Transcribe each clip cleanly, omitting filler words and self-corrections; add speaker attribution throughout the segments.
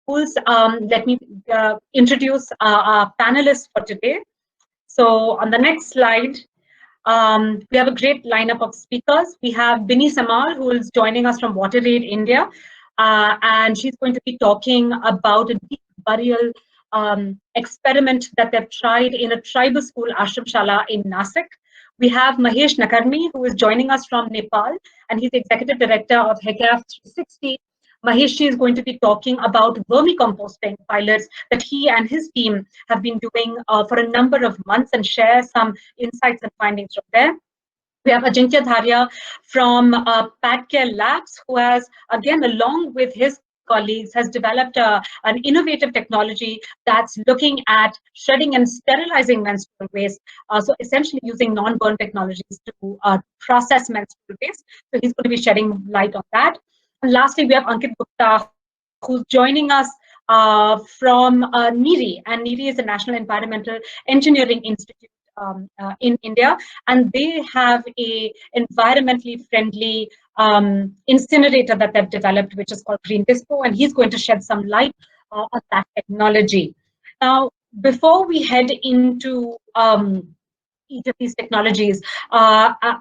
Speaker 1: schools, let me introduce our panelists for today. So on the next slide, we have a great lineup of speakers. We have Bini Samal, who is joining us from WaterAid India, and she's going to be talking about a deep burial experiment that they've tried in a tribal school, Ashram Shala in Nasik. We have Mahesh Nakarni, who is joining us from Nepal, and he's the executive director of HECAF 360. Mahesh is going to be talking about vermicomposting pilots that he and his team have been doing for a number of months and share some insights and findings from there. We have Ajinkya Dharia from PadCare Labs, who has, again, along with his colleagues, has developed an innovative technology that's looking at shredding and sterilizing menstrual waste. So essentially using non-burn technologies to process menstrual waste. So he's going to be shedding light on that. And lastly, we have Ankit Gupta, who's joining us from NEERI, and NEERI is the National Environmental Engineering Institute in India, and they have a environmentally friendly incinerator that they've developed, which is called Green Dispo, and he's going to shed some light on that technology. Now, before we head into each of these technologies,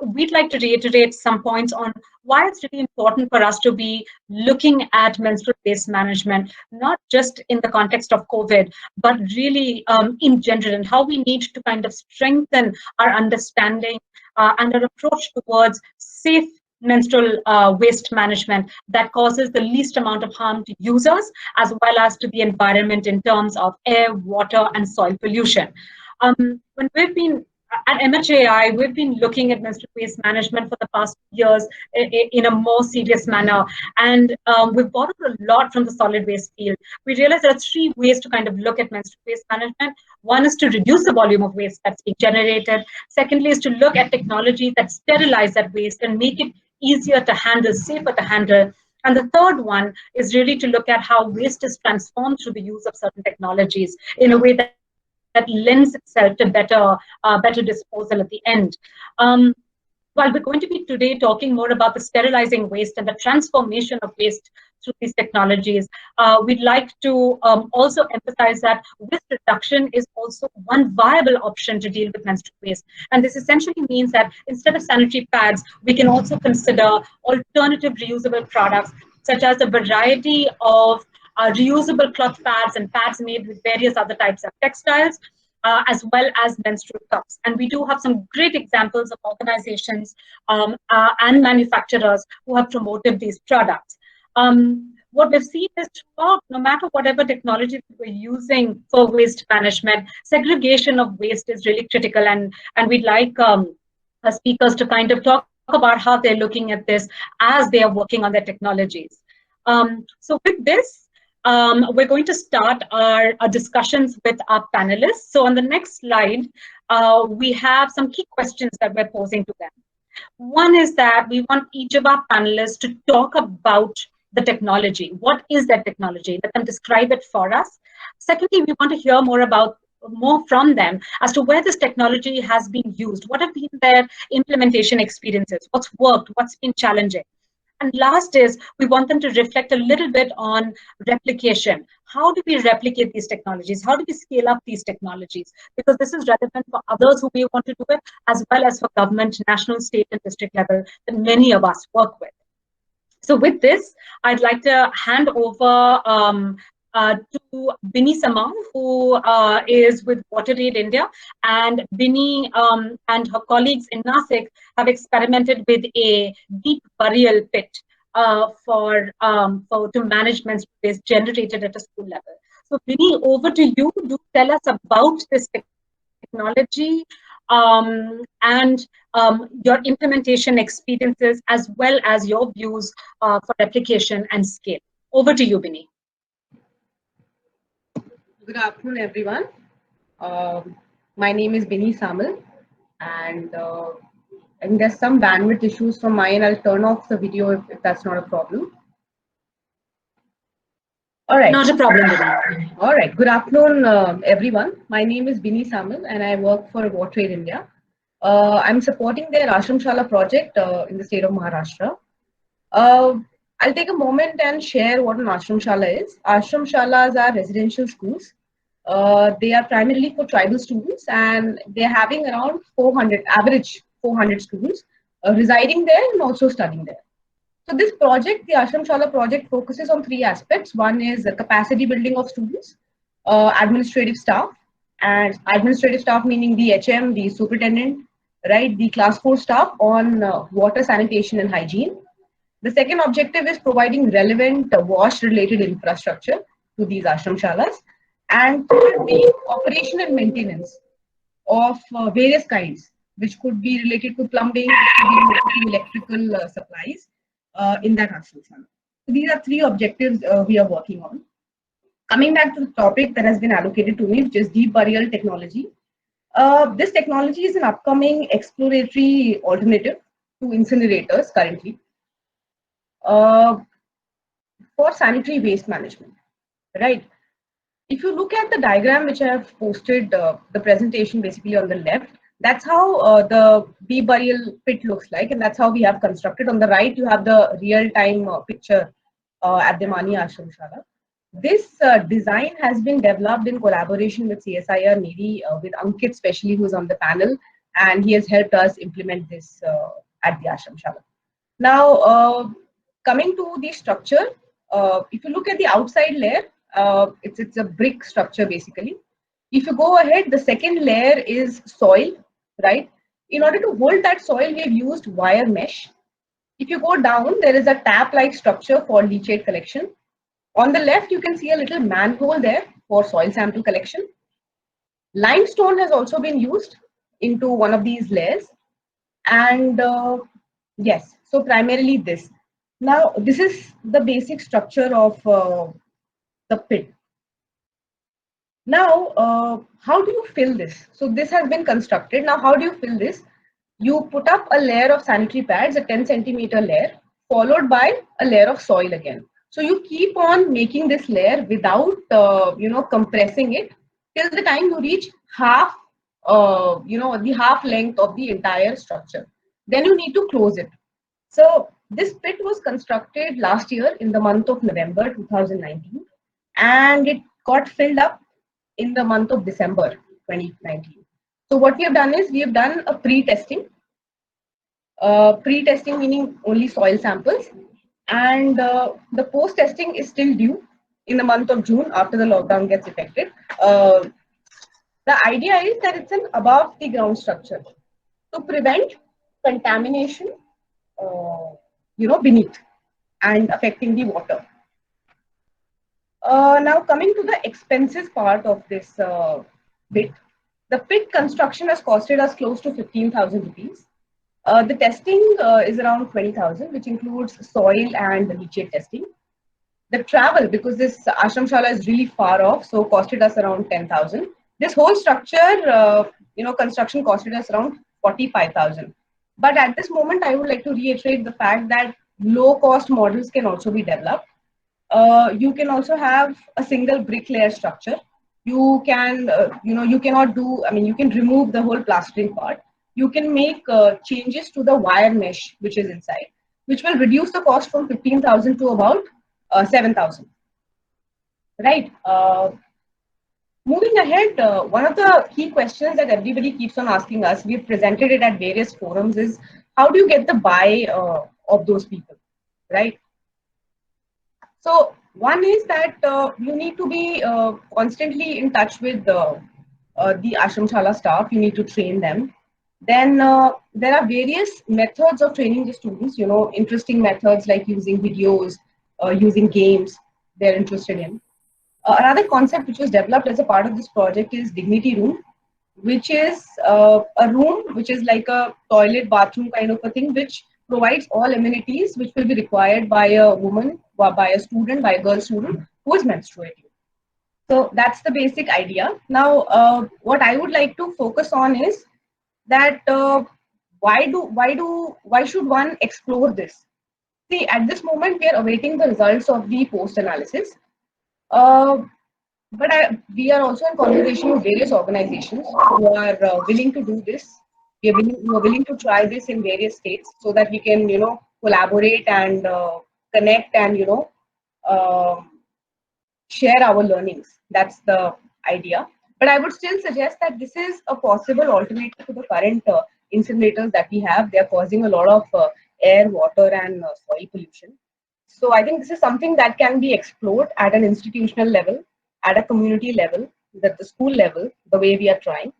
Speaker 1: we'd like to reiterate some points on why it's really important for us to be looking at menstrual waste management, not just in the context of COVID, but really in general, and how we need to kind of strengthen our understanding and our approach towards safe menstrual waste management that causes the least amount of harm to users as well as to the environment in terms of air, water, and soil pollution. When we've been at MHAI, we've been looking at menstrual waste management for the past years in a more serious manner, and we've borrowed a lot from the solid waste field. We realized there are three ways to kind of look at menstrual waste management. One is to reduce the volume of waste that's being generated. Secondly is to look at technology that sterilize that waste and make it easier to handle, safer to handle. And the third one is really to look at how waste is transformed through the use of certain technologies in a way that lends itself to better disposal at the end. While we're going to be today talking more about the sterilizing waste and the transformation of waste through these technologies, we'd like to also emphasize that waste reduction is also one viable option to deal with menstrual waste. And this essentially means that instead of sanitary pads, we can also consider alternative reusable products, such as a variety of reusable cloth pads and pads made with various other types of textiles, as well as menstrual cups. And we do have some great examples of organizations and manufacturers who have promoted these products. What we've seen is throughout, no matter whatever technology we're using for waste management, segregation of waste is really critical. And we'd like speakers to kind of talk about how they're looking at this as they are working on their technologies. So with this, we're going to start our discussions with our panelists. So on the next slide, we have some key questions that we're posing to them. One is that we want each of our panelists to talk about the technology. What is that technology? Let them describe it for us. Secondly, we want to hear more from them as to where this technology has been used. What have been their implementation experiences? What's worked? What's been challenging? And last is, we want them to reflect a little bit on replication. How do we replicate these technologies? How do we scale up these technologies? Because this is relevant for others who may want to do it, as well as for government, national, state, and district level that many of us work with. So with this, I'd like to hand over to Bini Samal, who is with WaterAid India, and Bini and her colleagues in Nasik have experimented with a deep burial pit to manage menstrual waste generated at a school level. So Bini, over to you. Do tell us about this technology and your implementation experiences, as well as your views for replication and scale. Over to you, Bini.
Speaker 2: Good afternoon, everyone. My name is Bini Samal, and there's some bandwidth issues from my end. I'll turn off the video if that's not a problem. All right.
Speaker 1: Not a problem, Bini.
Speaker 2: All right. Good afternoon, everyone. My name is Bini Samal, and I work for WaterAid India. I'm supporting their Ashram Shala project in the state of Maharashtra. I'll take a moment and share what an ashram shala is. Ashram shalas are residential schools. They are primarily for tribal students, and they're having around 400 average 400 students residing there and also studying there. So this project, the Ashram Shala project, focuses on three aspects. One is the capacity building of students, administrative staff, and administrative staff meaning the HM, the superintendent, right, the class 4 staff on water, sanitation, and hygiene. The second objective is providing relevant wash-related infrastructure to these ashram shalas, and third, the operation and maintenance of various kinds, which could be related to plumbing, which could be related to electrical supplies in that ashram shala. So these are three objectives we are working on. Coming back to the topic that has been allocated to me, which is deep burial technology. This technology is an upcoming exploratory alternative to incinerators currently for sanitary waste management, right? If you look at the diagram which I have posted, the presentation basically on the left, that's how the deep burial pit looks like, and that's how we have constructed. On the right, you have the real-time picture at the Mani Ashram Shala. This design has been developed in collaboration with CSIR Navy, with Ankit especially, who's on the panel, and he has helped us implement this at the Ashram Shala. Now, coming to the structure, if you look at the outside layer, it's a brick structure basically. If you go ahead, the second layer is soil, right? In order to hold that soil, we have used wire mesh. If you go down, there is a tap-like structure for leachate collection. On the left, you can see a little manhole there for soil sample collection. Limestone has also been used into one of these layers. And yes, so primarily this. Now, this is the basic structure of the pit. Now, how do you fill this? So this has been constructed. Now, how do you fill this? You put up a layer of sanitary pads, a 10 centimeter layer, followed by a layer of soil again. So you keep on making this layer without, compressing it till the time you reach half, the half length of the entire structure. Then you need to close it. So this pit was constructed last year in the month of November 2019, and it got filled up in the month of December 2019. So what we have done is we have done a pre-testing. Pre-testing meaning only soil samples, and the post-testing is still due in the month of June after the lockdown gets effected. The idea is that it's an above the ground structure to prevent contamination beneath and affecting the water. Now coming to the expenses part of this bit, the pit construction has costed us close to 15,000 rupees. The testing is around 20,000, which includes soil and leachate testing. The travel, because this ashram shala is really far off, so costed us around 10,000. This whole structure, construction costed us around 45,000. But at this moment, I would like to reiterate the fact that low-cost models can also be developed. You can also have a single brick layer structure. You can, you cannot do, you can remove the whole plastering part. You can make changes to the wire mesh which is inside, which will reduce the cost from 15,000 to about 7,000. Right. Moving ahead, one of the key questions that everybody keeps on asking us, we've presented it at various forums, is how do you get the buy of those people, right? So one is that you need to be constantly in touch with the ashram shala staff. You need to train them. Then there are various methods of training the students, interesting methods like using videos, using games they're interested in. Another concept which was developed as a part of this project is Dignity Room, which is a room which is like a toilet, bathroom kind of a thing, which provides all amenities which will be required by a woman, by a student, by a girl student who is menstruating. So that's the basic idea. Now, what I would like to focus on is that why should one explore this? See, at this moment, we are awaiting the results of the post-analysis. But we are also in conversation with various organizations who are willing to do this. We are willing to try this in various states so that we can, collaborate and connect and, share our learnings. That's the idea. But I would still suggest that this is a possible alternative to the current incinerators that we have. They are causing a lot of air, water, and soil pollution. So I think this is something that can be explored at an institutional level, at a community level, at the school level, the way we are trying.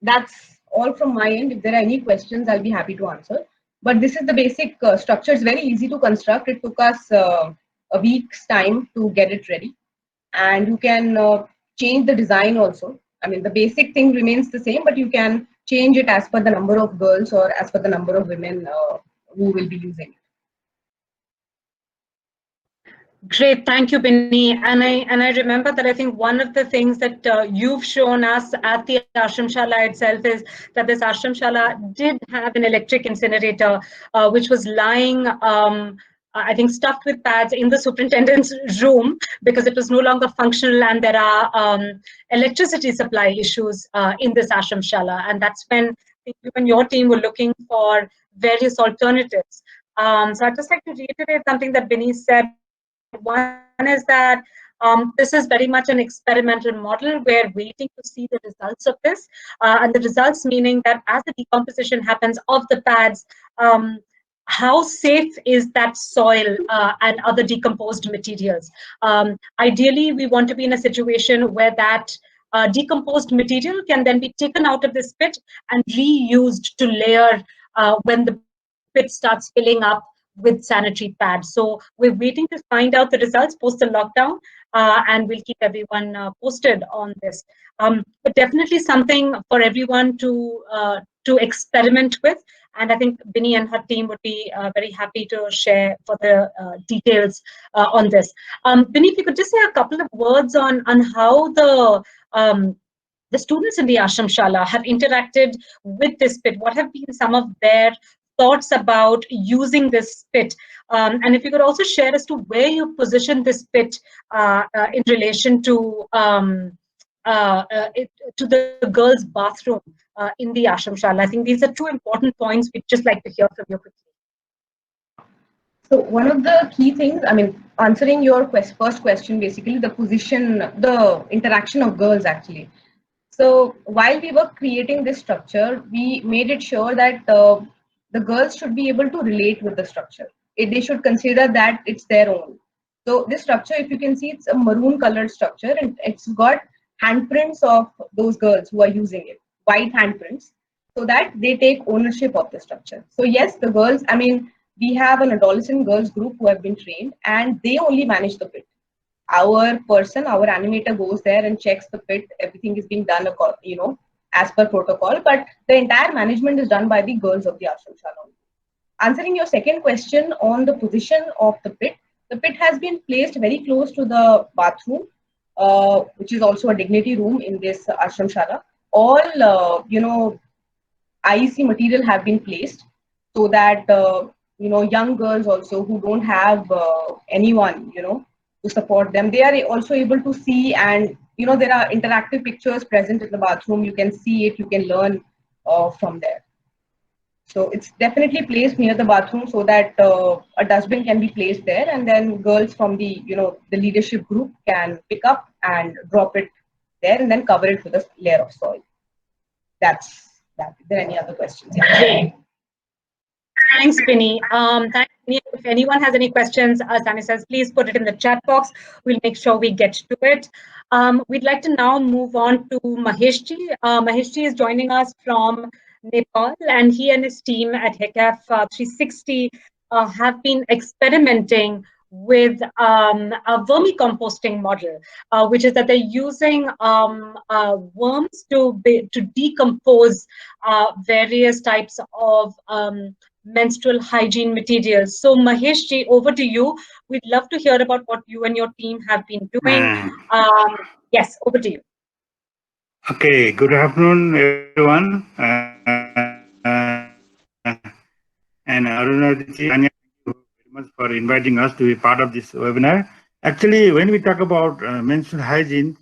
Speaker 2: That's all from my end. If there are any questions, I'll be happy to answer. But this is the basic structure. It's very easy to construct. It took us a week's time to get it ready. And you can change the design also. I mean, the basic thing remains the same, but you can change it as per the number of girls or as per the number of women who will be using it.
Speaker 1: Great, thank you, Binny. And I remember that I think one of the things that you've shown us at the Ashram Shala itself is that this Ashram Shala did have an electric incinerator, which was lying, I think, stuffed with pads in the superintendent's room because it was no longer functional, and there are electricity supply issues in this Ashram Shala. And that's when you and your team were looking for various alternatives. So I'd just like to reiterate something that Binny said. One is that this is very much an experimental model. We're waiting to see the results of this, and the results meaning that as the decomposition happens of the pads, how safe is that soil and other decomposed materials? Ideally, we want to be in a situation where that decomposed material can then be taken out of this pit and reused to layer when the pit starts filling up with sanitary pads. So we're waiting to find out the results post the lockdown, and we'll keep everyone posted on this. But definitely something for everyone to experiment with. And I think Binny and her team would be very happy to share further details on this. Binny, if you could just say a couple of words on how the students in the Ashram Shala have interacted with this pit. What have been some of their thoughts about using this pit, and if you could also share as to where you position this pit in relation to the girls' bathroom in the Ashram Shala. I think these are two important points we'd just like to hear from you quickly.
Speaker 2: So one of the key things, I mean, answering your first question, basically the position, the interaction of girls actually. So while we were creating this structure, we made it sure that the girls should be able to relate with the structure. They should consider that it's their own. So this structure, if you can see, it's a maroon colored structure, and it's got handprints of those girls who are using it, white handprints, so that they take ownership of the structure. So yes, the girls, I mean, we have an adolescent girls group who have been trained, and they only manage the pit. Our animator goes there and checks the pit. Everything is being done, as per protocol, but the entire management is done by the girls of the Ashram Shala. Answering your second question on the position of the pit has been placed very close to the bathroom, which is also a dignity room in this Ashram Shala. All, IEC material have been placed so that, young girls also who don't have anyone, to support them, they are also able to see, and there are interactive pictures present in the bathroom. You can see it, you can learn from there. So it's definitely placed near the bathroom so that a dustbin can be placed there, and then girls from the the leadership group can pick up and drop it there, and then cover it with a layer of soil. That's that. Is there any other questions? Yeah.
Speaker 1: Thanks, Binny. Thanks, Binny. If anyone has any questions, Sani says, please put it in the chat box. We'll make sure we get to it. We'd like to now move on to Maheshji. Maheshji is joining us from Nepal, and he and his team at HECAF 360 have been experimenting with a vermicomposting model, which is that they're using worms to decompose various types of menstrual hygiene materials. So Maheshji, over to you. We'd love to hear about what you and your team have been doing. Yes, over to you.
Speaker 3: Okay, good afternoon, everyone. And Arunadji, thank you very much for inviting us to be part of this webinar. Actually, when we talk about menstrual hygiene,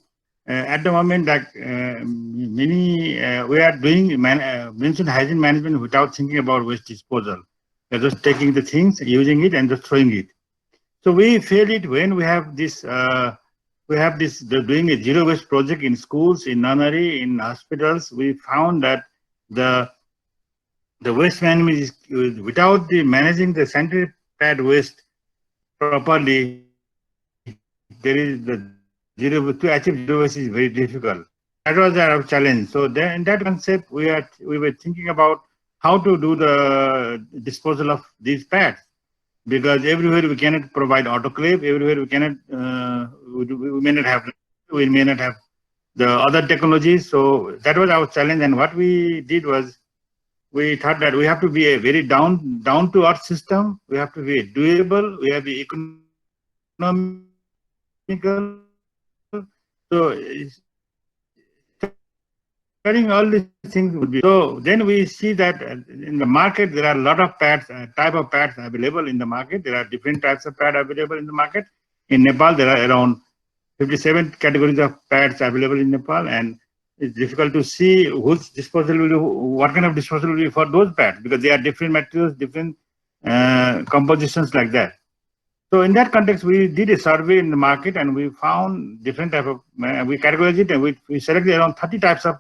Speaker 3: at the moment, like we are doing menstrual hygiene management without thinking about waste disposal. They're just taking the things, using it, and just throwing it. So we feel it when we have this. Doing a zero waste project in schools, in nursery, in hospitals. We found that the waste management is without the managing the sanitary pad waste properly. There is to achieve zero waste is very difficult. That was our challenge. So then, in that concept, we were thinking about how to do the disposal of these pads, because everywhere we cannot provide autoclave. Everywhere we cannot. We may not have the other technologies. So that was our challenge. And what we did was, we thought that we have to be a very down to earth system. We have to be doable. We have to be economical. So studying all these things would be. So then we see that in the market there are a lot of pads, type of pads available in the market. There are different types of pad available in the market. In Nepal, there are around 57 categories of pads available in Nepal, and it's difficult to see whose disposal will be, what kind of disposal will be for those pads, because they are different materials, different compositions like that. So in that context, we did a survey in the market, and we found different type of. We categorized it, and we selected around 30 types of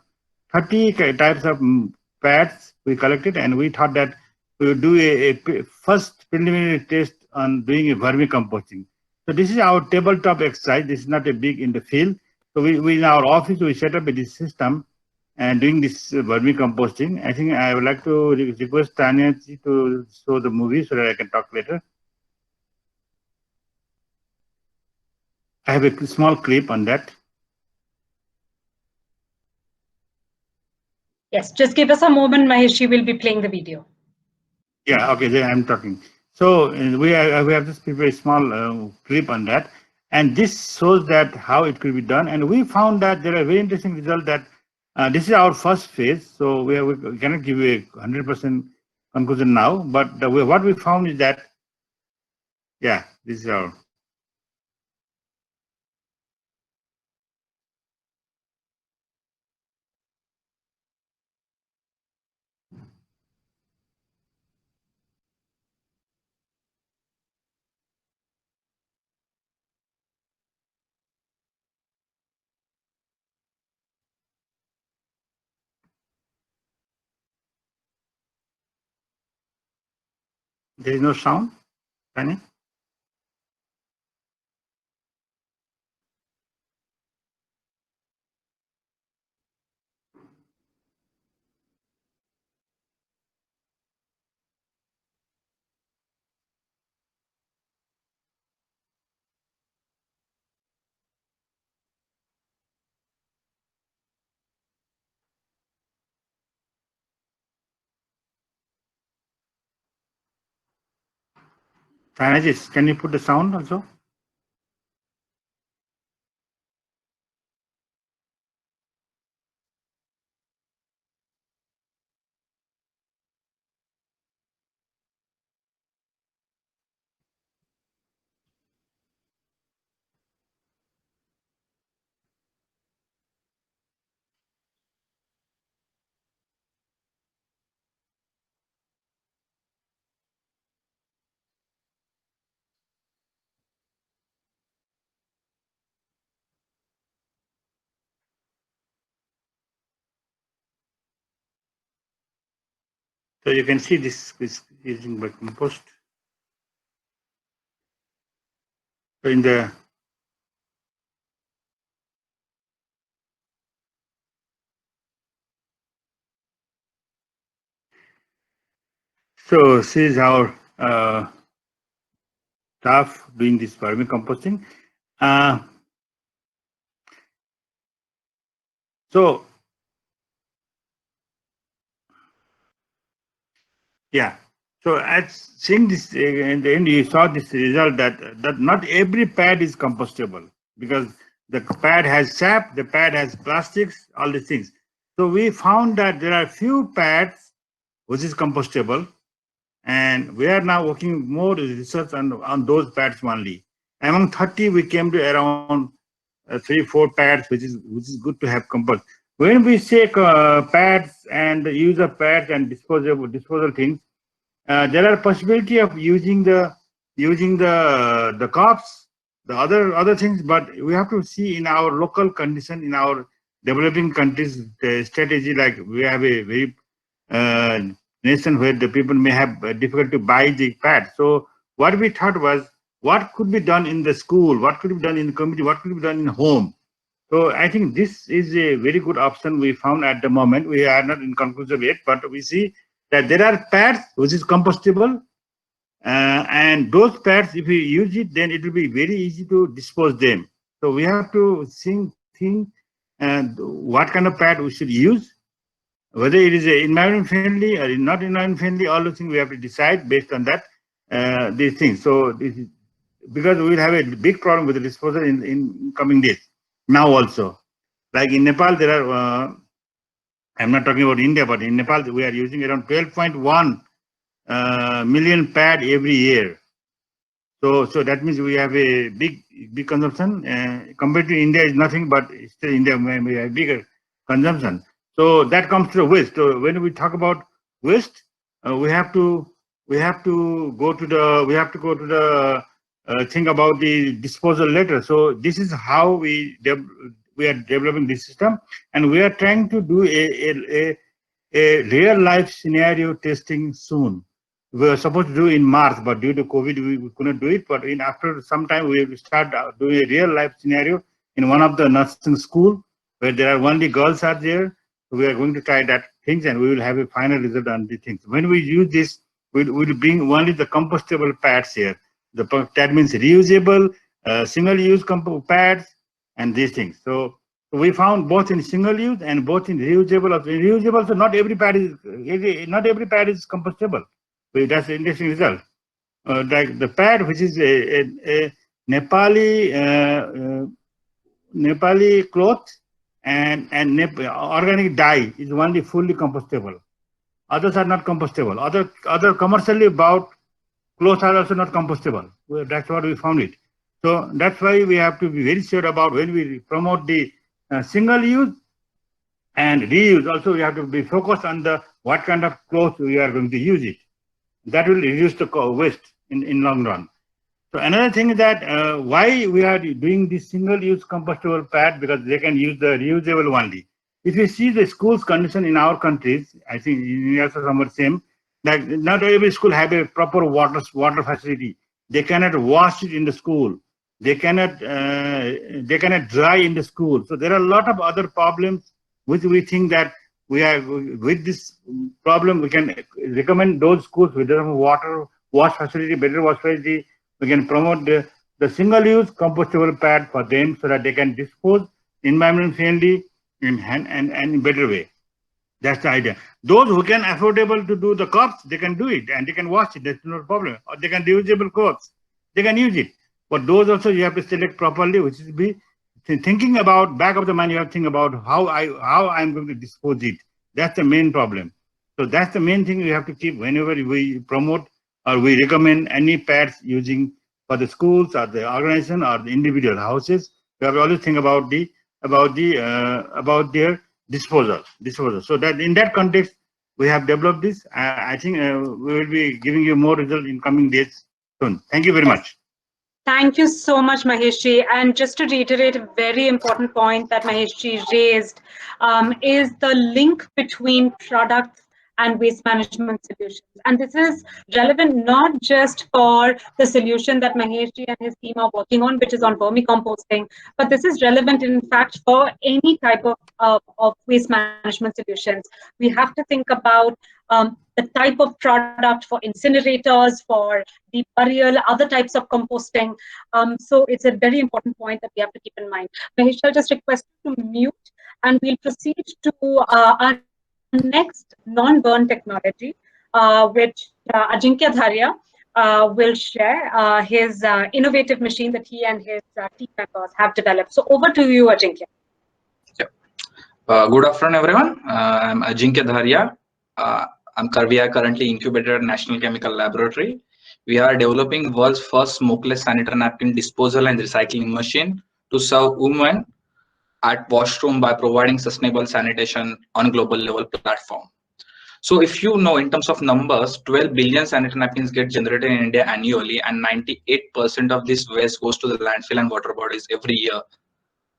Speaker 3: pads we collected, and we thought that we would do a first preliminary test on doing a vermicomposting. So this is our tabletop exercise. This is not a big in the field. So we in our office, we set up this system and doing this vermicomposting. I think I would like to request Tanya to show the movie so that I can talk later. I have a small clip on that.
Speaker 1: Yes, just give us a moment, Mahesh. Will be playing the video.
Speaker 3: Yeah, okay, then I'm talking. So we have just prepared a small clip on that, and this shows that how it could be done. And we found that there are very interesting results. That this is our first phase, so we cannot give you a 100% conclusion now. But what we found is that, yeah, this is our. There is no sound, Tanya? Tanya, can you put the sound also? So you can see this is using by compost. So in the this is our staff doing this vermicomposting. So yeah. So as seeing this in the end, you saw this result that not every pad is compostable, because the pad has sap, the pad has plastics, all these things. So we found that there are few pads which is compostable, and we are now working more research on those pads only. Among 30, we came to around 3-4 pads, which is good to have compost. When we say pads and the use of pads and disposal things, there are possibility of using the crops, the other things, but we have to see in our local condition, in our developing countries, the strategy. Like we have a very nation where the people may have difficult to buy the pads. So what we thought was, what could be done in the school, what could be done in the community, what could be done in home. So I think this is a very good option we found at the moment. We are not in conclusion yet, but we see that there are pads which is compostable, and those pads, if we use it, then it will be very easy to dispose them. So we have to think what kind of pad we should use, whether it is environment friendly or not environment friendly. All those things we have to decide based on that these things. So this is, because we will have a big problem with the disposal in coming days. Now also, like in Nepal, there are. I'm not talking about India, but in Nepal we are using around 12.1 million pad every year. So that means we have a big consumption. Compared to India is nothing, but still India may have bigger consumption. So that comes to waste. So when we talk about waste, we have to go to the think about the disposal later. So this is how we are developing this system, and we are trying to do a real life scenario testing soon. We were supposed to do in March, but due to COVID, we couldn't do it. But after some time, we will start doing a real life scenario in one of the nursing school where there are only girls are there. We are going to try that things, and we will have a final result on the things. When we use this, we will bring only the compostable pads here. That means reusable, single-use pads, and these things. So we found both in single-use and both in reusable. Reusable, so not every pad is compostable. That's an interesting result. Like the pad, which is a Nepali cloth and organic dye, is only fully compostable. Others are not compostable. Other commercially bought clothes are also not compostable. That's what we found it. So that's why we have to be very sure about when we promote the single use and reuse. Also, we have to be focused on what kind of clothes we are going to use it. That will reduce the waste in long run. So another thing is that why we are doing this single-use compostable pad, because they can use the reusable only. If you see the schools condition in our countries, I think in India also somewhat same. Like not every school have a proper water facility. They cannot wash it in the school. They cannot dry in the school. So there are a lot of other problems which we think that we are with this problem. We can recommend those schools with the water wash facility, better wash facility. We can promote the single-use compostable pad for them so that they can dispose environment friendly in better way. That's the idea. Those who can affordable to do the cups, they can do it and they can wash it. That's no problem. Or they can reusable cups. They can use it. But those also you have to select properly, which is be thinking about back of the mind. You have to think about how I'm going to dispose it. That's the main problem. So that's the main thing we have to keep whenever we promote or we recommend any pads using for the schools or the organization or the individual houses. We have to always think about their disposal. So that in that context, we have developed this. I think we will be giving you more results in coming days soon. Thank you very much.
Speaker 1: Thank you so much, Maheshji. And just to reiterate a very important point that Maheshji raised is the link between products and waste management solutions. And this is relevant not just for the solution that Maheshji and his team are working on, which is on vermicomposting, but this is relevant in fact for any type of waste management solutions. We have to think about the type of product for incinerators, for the burial, other types of composting. So it's a very important point that we have to keep in mind. Mahesh, I'll just request you to mute and we'll proceed to our next non-burn technology, which Ajinkya Dharia will share his innovative machine that he and his team members have developed. So over to you, Ajinkya.
Speaker 4: Yeah. Good afternoon, everyone. I'm Ajinkya Dharia. We are currently incubated at National Chemical Laboratory. We are developing world's first smokeless sanitary napkin disposal and recycling machine to serve women at washroom by providing sustainable sanitation on global level platform. So if you know, in terms of numbers, 12 billion sanitary napkins get generated in India annually, and 98% of this waste goes to the landfill and water bodies every year.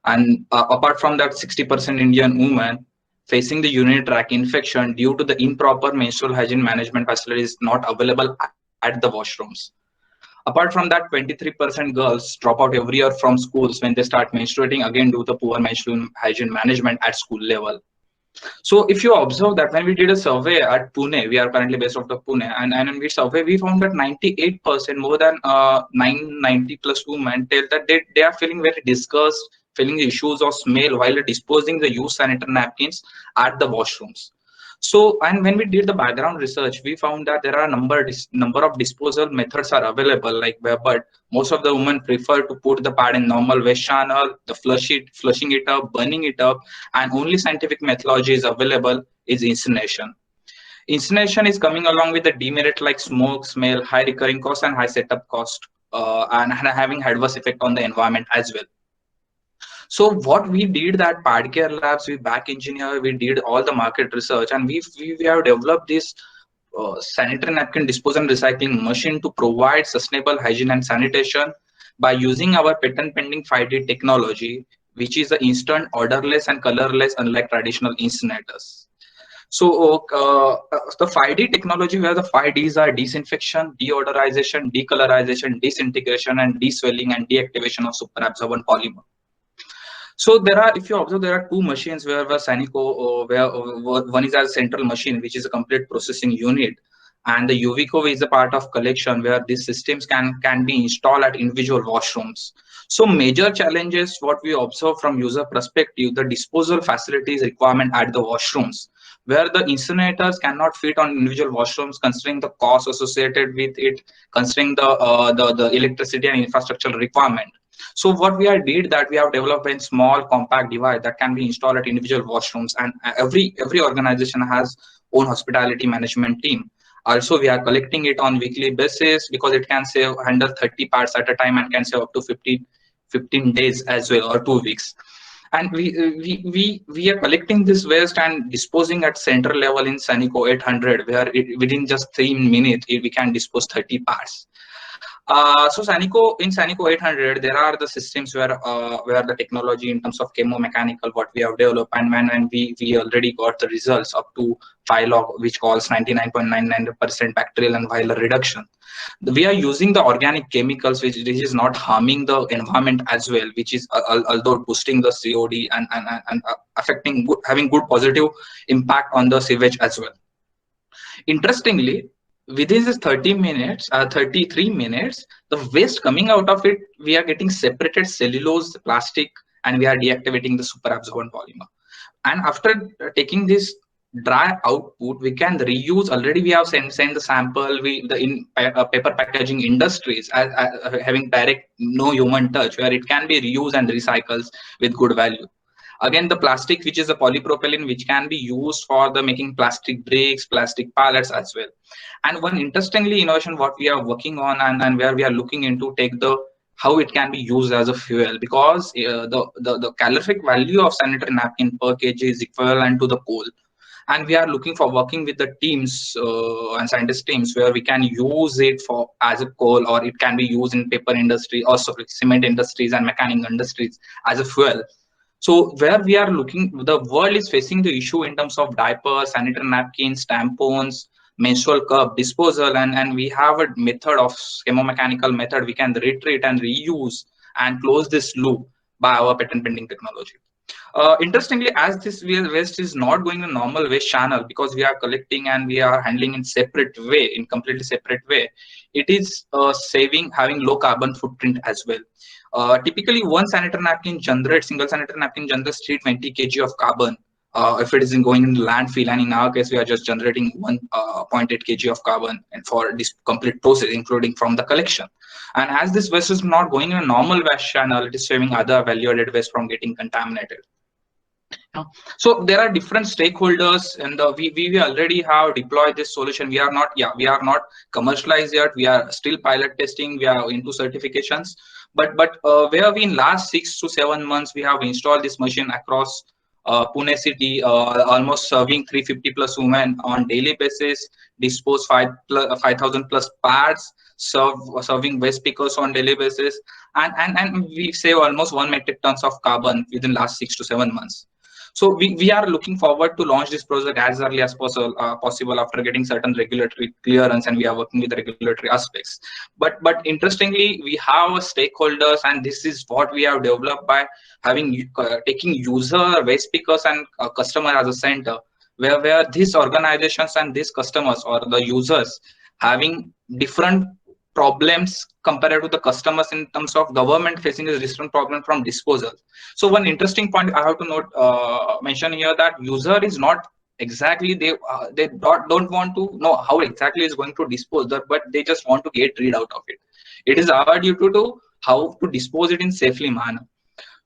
Speaker 4: And apart from that, 60% Indian women facing the urinary tract infection due to the improper menstrual hygiene management facilities not available at the washrooms. Apart from that, 23% girls drop out every year from schools when they start menstruating, again due to poor menstrual hygiene management at school level. So if you observe that when we did a survey at Pune, we are currently based out of Pune, and in we survey, we found that 98%, more than 990 plus women tell that they are feeling very disgust, feeling issues of smell while disposing the used sanitary napkins at the washrooms. So, and when we did the background research, we found that there are a number of disposal methods are available, like but most of the women prefer to put the pad in normal waste channel, the flushing it up, burning it up, and only scientific methodology is available is incineration. Incineration is coming along with the demerit like smoke, smell, high recurring cost, and high setup cost, and having adverse effect on the environment as well. So what we did at Padcare Labs, we back engineer, we did all the market research, and we have developed this sanitary napkin disposal and recycling machine to provide sustainable hygiene and sanitation by using our patent pending 5D technology, which is the instant, odorless, and colorless, unlike traditional incinerators. So the 5D technology, where the 5Ds are disinfection, deodorization, decolorization, disintegration, and deswelling and deactivation of superabsorbent polymer. So there are, if you observe, there are two machines where Sanico, where one is a central machine, which is a complete processing unit, and the UVCO is a part of collection where these systems can be installed at individual washrooms. So major challenges, what we observe from user perspective, the disposal facilities requirement at the washrooms, where the incinerators cannot fit on individual washrooms, considering the cost associated with it, considering the electricity and infrastructure requirement. So what we did that we have developed a small compact device that can be installed at individual washrooms, and every organization has own hospitality management team. Also, we are collecting it on weekly basis because it can save under 30 parts at a time and can save up to 15 days as well, or 2 weeks. And we are collecting this waste and disposing at center level in Sanico 800, where within just 3 minutes we can dispose 30 parts. So in Sanico 800, there are the systems where the technology in terms of chemomechanical what we have developed, and when we already got the results up to 5 log, which calls 99.99% bacterial and viral reduction. We are using the organic chemicals, which is not harming the environment as well, which is although boosting the COD and affecting having good positive impact on the sewage as well. Interestingly, within this 33 minutes, the waste coming out of it, we are getting separated cellulose, plastic, and we are deactivating the superabsorbent polymer. And after taking this dry output, we can reuse. Already we have sent the sample in paper packaging industries having direct no human touch, where it can be reused and recycled with good value. Again, the plastic, which is a polypropylene, which can be used for the making plastic bricks, plastic pallets as well. And one interestingly innovation what we are working on and where we are looking into how it can be used as a fuel, because the calorific value of sanitary napkin per kg is equivalent to the coal. And we are looking for working with the teams and scientist teams where we can use it as a coal, or it can be used in paper industry, also cement industries and mechanical industries as a fuel. So where we are looking, the world is facing the issue in terms of diapers, sanitary napkins, tampons, menstrual cup disposal, and we have a method of chemomechanical method we can retreat and reuse and close this loop by our patent pending technology. Interestingly, as this waste is not going in normal waste channel, because we are collecting and we are handling in completely separate way, it is having low carbon footprint as well. Typically, one sanitary napkin single sanitary napkin generates 320 kg of carbon if it is going in the landfill, and in our case, we are just generating 1.8 kg of carbon and for this complete process, including from the collection. And as this waste is not going in a normal waste channel, it is saving other value-added waste from getting contaminated. So there are different stakeholders, and we already have deployed this solution. We are not commercialized yet. We are still pilot testing. We are into certifications. But where we in last 6 to 7 months we have installed this machine across Pune city, almost serving 350 plus women on daily basis, dispose 5,000 plus pads, serving waste pickers on daily basis, and we save almost 1 metric tons of carbon within last 6 to 7 months. So we are looking forward to launch this project as early as possible after getting certain regulatory clearance, and we are working with the regulatory aspects. But interestingly, we have stakeholders, and this is what we have developed by having taking user, waste pickers, and customer as a center, where these organizations and these customers or the users having different problems compared to the customers in terms of government facing a different problem from disposal. So one interesting point I have to mention here, that user is not exactly, they don't want to know how exactly is going to dispose that, but they just want to get rid out of it. It is our duty to how to dispose it in safely manner.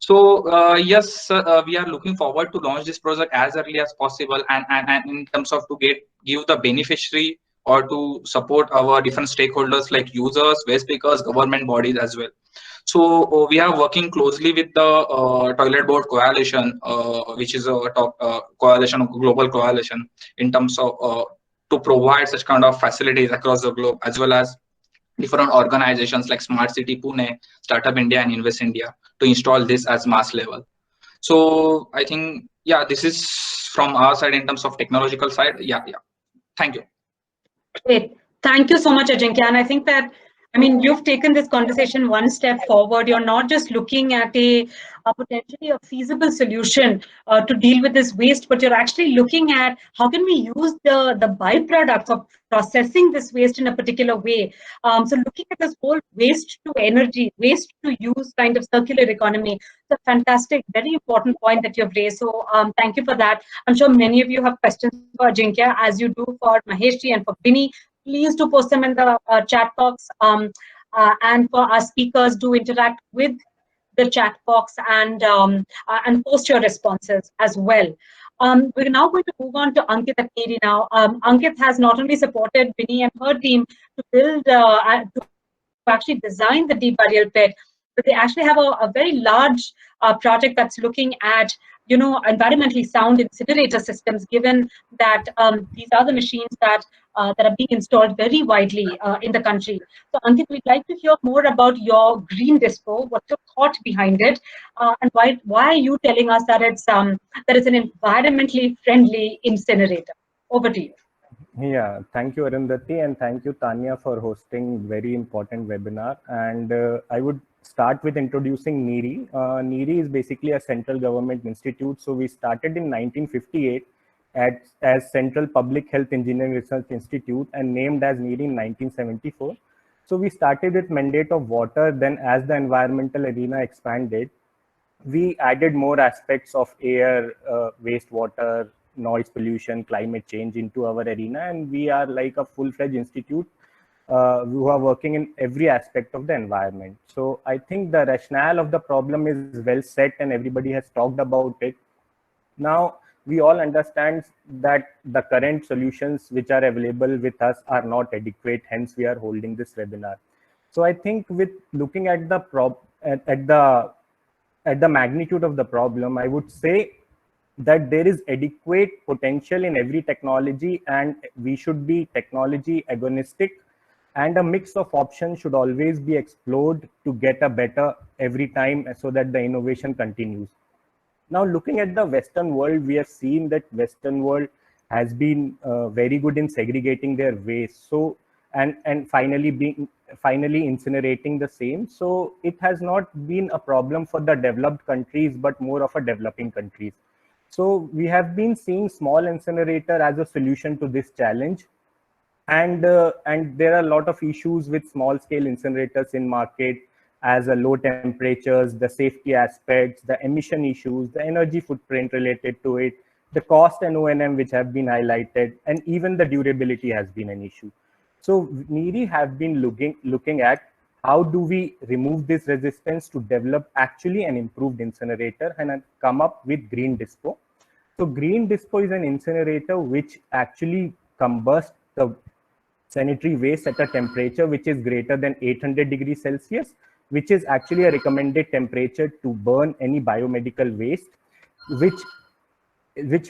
Speaker 4: So yes, we are looking forward to launch this project as early as possible, and in terms of to give the beneficiary or to support our different stakeholders like users, waste pickers, government bodies as well. So we are working closely with the Toilet Board Coalition, which is a top coalition, a global coalition, in terms of to provide such kind of facilities across the globe, as well as different organizations like Smart City Pune, Startup India, and Invest India to install this as mass level. So I think, yeah, this is from our side in terms of technological side. Yeah. Thank you.
Speaker 1: Great. Thank you so much, Ajinkya. And I think that, I mean, you've taken this conversation one step forward. You're not just looking at a potentially a feasible solution to deal with this waste, but you're actually looking at how can we use the byproducts of processing this waste in a particular way. So looking at this whole waste to energy, waste to use kind of circular economy, it's a fantastic, very important point that you've raised. So thank you for that. I'm sure many of you have questions for Ajinkya, as you do for Maheshji and for Vinny. Please do post them in the chat box. And for our speakers, do interact with the chat box and post your responses as well. We're now going to move on to Ankit and Neeri now. Ankit has not only supported Vinny and her team to build, to actually design the deep burial pit, but they actually have a very large project that's looking at, you know, environmentally sound incinerator systems, given that these are the machines that are being installed very widely in the country. So Ankit, we'd like to hear more about your Green Dispo. What's your thought behind it, and why are you telling us that it's an environmentally friendly incinerator? Over to you.
Speaker 5: Yeah, thank you, Arundhati, and thank you, Tanya, for hosting very important webinar. And I would start with introducing Neeri. Neeri is basically a central government institute. So we started in 1958 as Central Public Health Engineering Research Institute and named as Neeri in 1974. So we started with mandate of water. Then as the environmental arena expanded, we added more aspects of air, wastewater, noise pollution, climate change into our arena, and we are like a full-fledged institute who are working in every aspect of the environment. So I think the rationale of the problem is well set and everybody has talked about it. Now, we all understand that the current solutions which are available with us are not adequate, hence we are holding this webinar. So I think with looking at the at the magnitude of the problem, I would say that there is adequate potential in every technology and we should be technology agnostic, and a mix of options should always be explored to get a better every time so that the innovation continues. Now, looking at the Western world, we have seen that Western world has been very good in segregating their waste. So, and finally incinerating the same. So it has not been a problem for the developed countries, but more of a developing countries. So we have been seeing small incinerator as a solution to this challenge. And there are a lot of issues with small scale incinerators in market, as low temperatures, the safety aspects, the emission issues, the energy footprint related to it, the cost and O&M which have been highlighted, and even the durability has been an issue. So Neeri have been looking at how do we remove this resistance to develop actually an improved incinerator and come up with Green Dispo. So Green Dispo is an incinerator which actually combusts the sanitary waste at a temperature which is greater than 800 degrees Celsius, which is actually a recommended temperature to burn any biomedical waste, which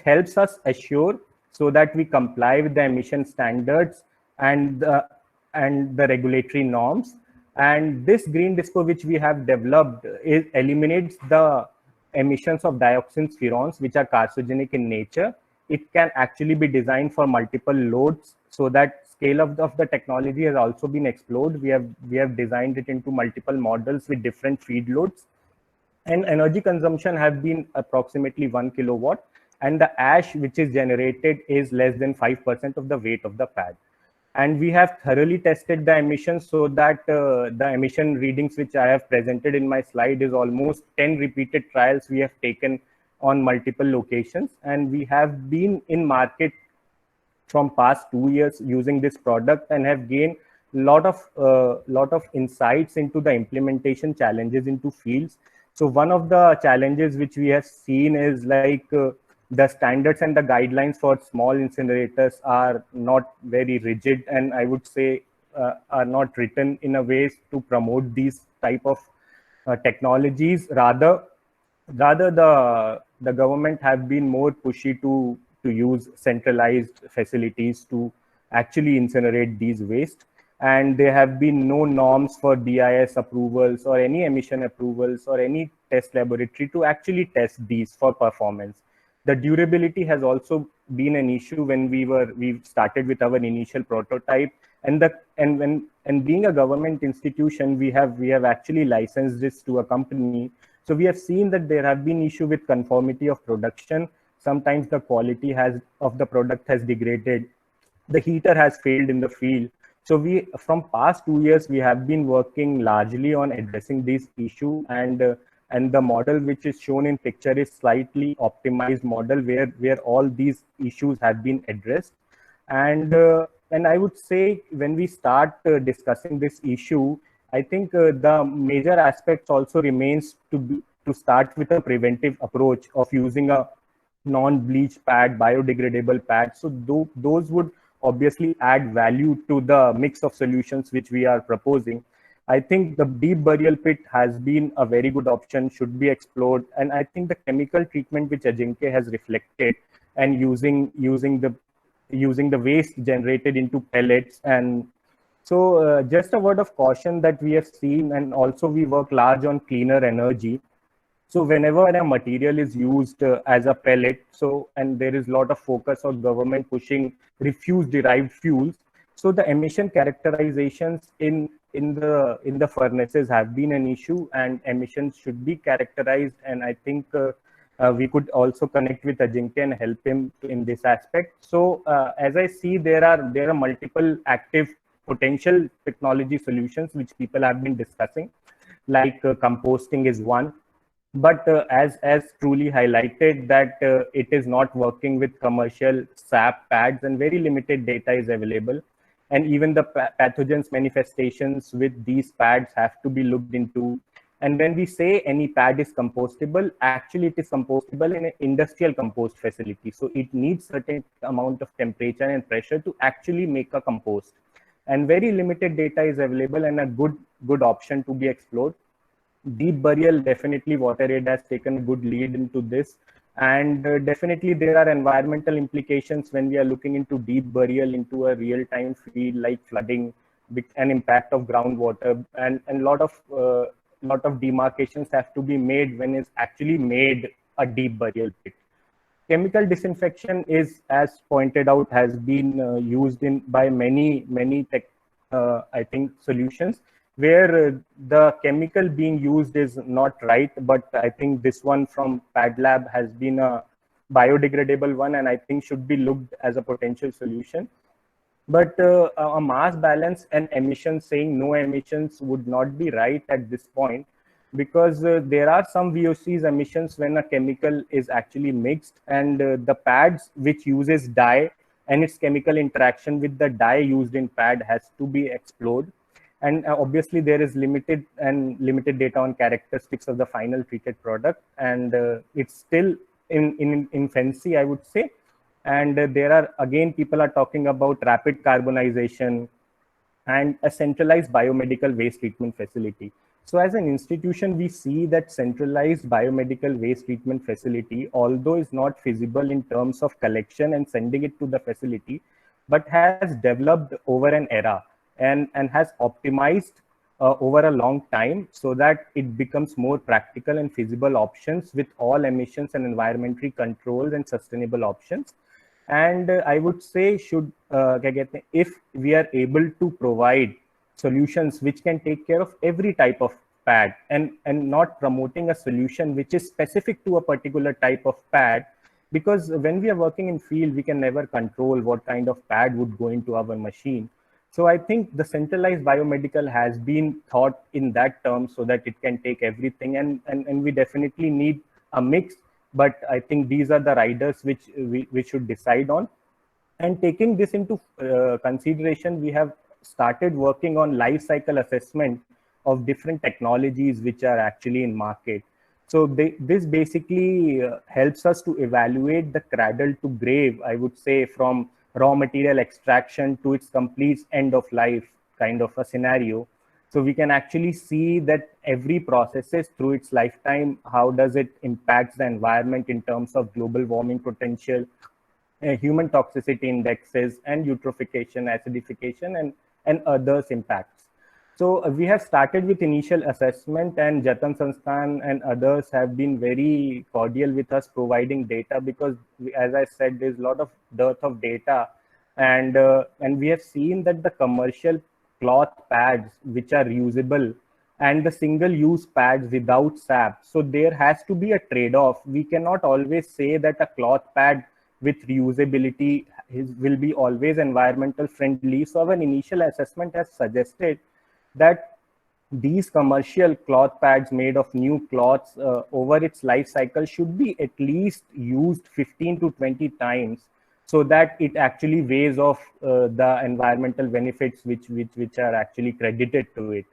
Speaker 5: helps us assure so that we comply with the emission standards and the regulatory norms. And this green disco which we have developed eliminates the emissions of dioxins, furands, which are carcinogenic in nature. It can actually be designed for multiple loads, so that scale of the technology has also been explored. We have designed it into multiple models with different feed loads, and energy consumption have been approximately 1 kilowatt, and the ash which is generated is less than 5% of the weight of the pad. And we have thoroughly tested the emissions, so that the emission readings which I have presented in my slide is almost 10 repeated trials we have taken on multiple locations. And we have been in market from past 2 years using this product and have gained lot of insights into the implementation challenges into fields. So one of the challenges which we have seen is like the standards and the guidelines for small incinerators are not very rigid, and I would say are not written in a way to promote these type of technologies. Rather the government have been more pushy to use centralized facilities to actually incinerate these waste. And there have been no norms for BIS approvals or any emission approvals or any test laboratory to actually test these for performance. The durability has also been an issue when we started with our initial prototype. And being a government institution, we have actually licensed this to a company. So we have seen that there have been issues with conformity of production. Sometimes the quality of the product has degraded. The heater has failed in the field. So from past 2 years, we have been working largely on addressing this issue, and the model which is shown in picture is slightly optimized model where all these issues have been addressed. And I would say when we start discussing this issue, I think the major aspects also remains to start with a preventive approach of using a non-bleach pad, biodegradable pad. So those would obviously add value to the mix of solutions which we are proposing. I think the deep burial pit has been a very good option, should be explored. And I think the chemical treatment which Ajinkya has reflected, and using the waste generated into pellets. And so just a word of caution that we have seen, and also we work large on cleaner energy. So whenever a material is used as a pellet, and there is a lot of focus on government pushing refuse derived fuels, so the emission characterizations in the furnaces have been an issue, and emissions should be characterized. And I think we could also connect with Ajinkya and help him in this aspect. So as I see, there are multiple active potential technology solutions which people have been discussing, like composting is one. But as truly highlighted, that it is not working with commercial SAP pads, and very limited data is available. And even the pathogens manifestations with these pads have to be looked into. And when we say any pad is compostable, actually it is compostable in an industrial compost facility. So it needs certain amount of temperature and pressure to actually make a compost. And very limited data is available, and a good option to be explored. Deep burial, definitely WaterAid has taken a good lead into this. And definitely there are environmental implications when we are looking into deep burial into a real-time field like flooding, an impact of groundwater, and lot of demarcations have to be made when it's actually made a deep burial pit. Chemical disinfection is, as pointed out, has been used by many I think solutions, where the chemical being used is not right. But I think this one from PadLab has been a biodegradable one, and I think should be looked as a potential solution. But a mass balance and emissions, saying no emissions would not be right at this point, because there are some VOCs emissions when a chemical is actually mixed, and the pads which uses dye and its chemical interaction with the dye used in pad has to be explored. And obviously there is limited data on characteristics of the final treated product, and it's still in infancy, I would say. And there are, again, people are talking about rapid carbonization and a centralized biomedical waste treatment facility. So as an institution, we see that centralized biomedical waste treatment facility, although is not feasible in terms of collection and sending it to the facility, but has developed over an era and has optimized over a long time so that it becomes more practical and feasible options with all emissions and environmental controls and sustainable options. And I would say if we are able to provide solutions which can take care of every type of pad and not promoting a solution which is specific to a particular type of pad, because when we are working in field, we can never control what kind of pad would go into our machine. So I think the centralized biomedical has been thought in that term so that it can take everything, and we definitely need a mix. But I think these are the riders which we should decide on. And taking this into consideration, we have started working on life cycle assessment of different technologies which are actually in market. So this basically helps us to evaluate the cradle to grave, I would say, from raw material extraction to its complete end of life kind of a scenario. So we can actually see that every processes through its lifetime, how does it impact the environment in terms of global warming potential, human toxicity indexes, and eutrophication, acidification, and others impacts. So we have started with initial assessment, and Jatan Sansthan and others have been very cordial with us providing data, because as I said, there's a lot of dearth of data, and we have seen that the commercial cloth pads which are reusable and the single-use pads without SAP. So there has to be a trade-off. We cannot always say that a cloth pad with reusability will be always environmental friendly. So our initial assessment has suggested that these commercial cloth pads made of new cloths over its life cycle should be at least used 15 to 20 times, so that it actually weighs off the environmental benefits which are actually credited to it.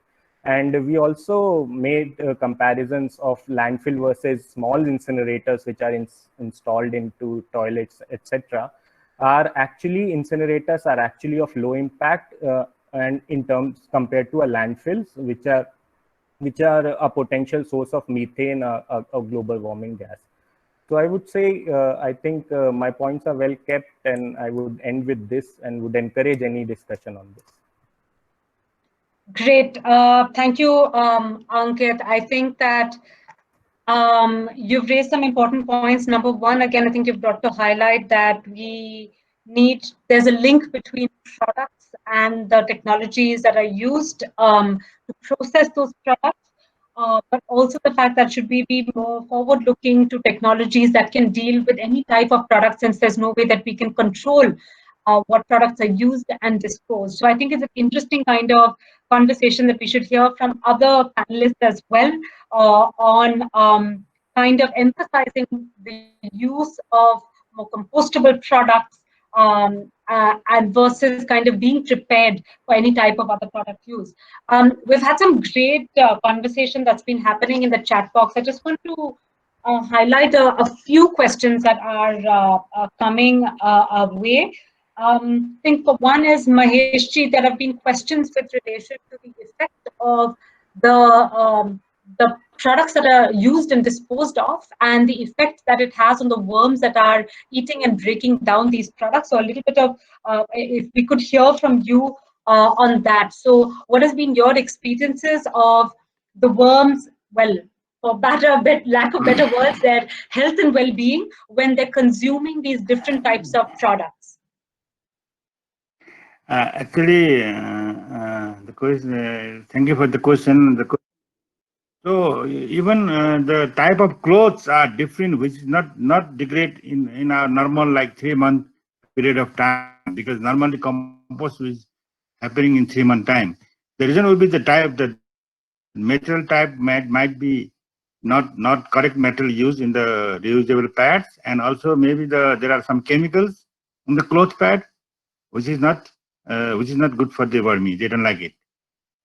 Speaker 5: And we also made comparisons of landfill versus small incinerators which are installed into toilets, etc. Incinerators are actually of low impact and in terms compared to a landfills, which are a potential source of methane, a global warming gas. So I would say, I think my points are well kept, and I would end with this and would encourage any discussion on this.
Speaker 1: Great. Thank you, Ankit. I think that you've raised some important points. Number one, again, I think you've got to highlight that there's a link between products and the technologies that are used to process those products. But also the fact that should we be more forward-looking to technologies that can deal with any type of product, since there's no way that we can control what products are used and disposed. So I think it's an interesting kind of conversation that we should hear from other panelists as well on kind of emphasizing the use of more compostable products and versus kind of being prepared for any type of other product use. We've had some great conversation that's been happening in the chat box. I just want to highlight a few questions that are coming our way. I think for one is Maheshji, there have been questions with relation to the effect of the products that are used and disposed of and the effect that it has on the worms that are eating and breaking down these products. So a little bit of, if we could hear from you on that. So what has been your experiences of the worms, well, for lack of better words, their health and well-being when they're consuming these different types of products?
Speaker 3: Actually, the question. Thank you for the question. So even the type of clothes are different, which is not degrade in our normal like 3-month period of time, because normally compost is happening in 3-month time. The reason will be the type, the metal type might be not correct metal used in the reusable pads, and also maybe there are some chemicals in the cloth pad which is not good for the wormy. They don't like it.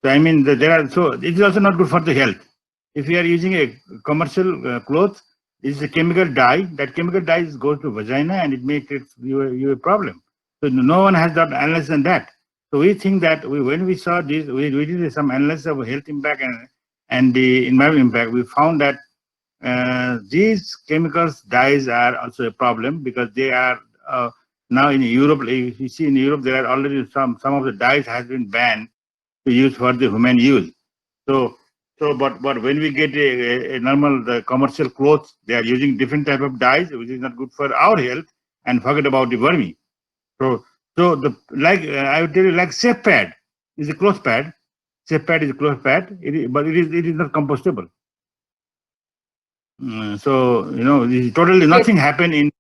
Speaker 3: So I mean, it is also not good for the health. If you are using a commercial cloth, this is a chemical dye. That chemical dye goes to vagina and it may create you a problem. So no one has done analysis on that. So we think that when we saw this, we did some analysis of health impact and the environmental impact, we found that these chemicals, dyes, are also a problem because they are now in Europe. You see, in Europe there are already some of the dyes has been banned to use for the human use. But when we get a normal the commercial clothes, they are using different type of dyes, which is not good for our health. And forget about the vermi. So the I would tell you, like safe pad is a cloth pad. Safe pad is a cloth pad, but it is not compostable. So totally nothing happened in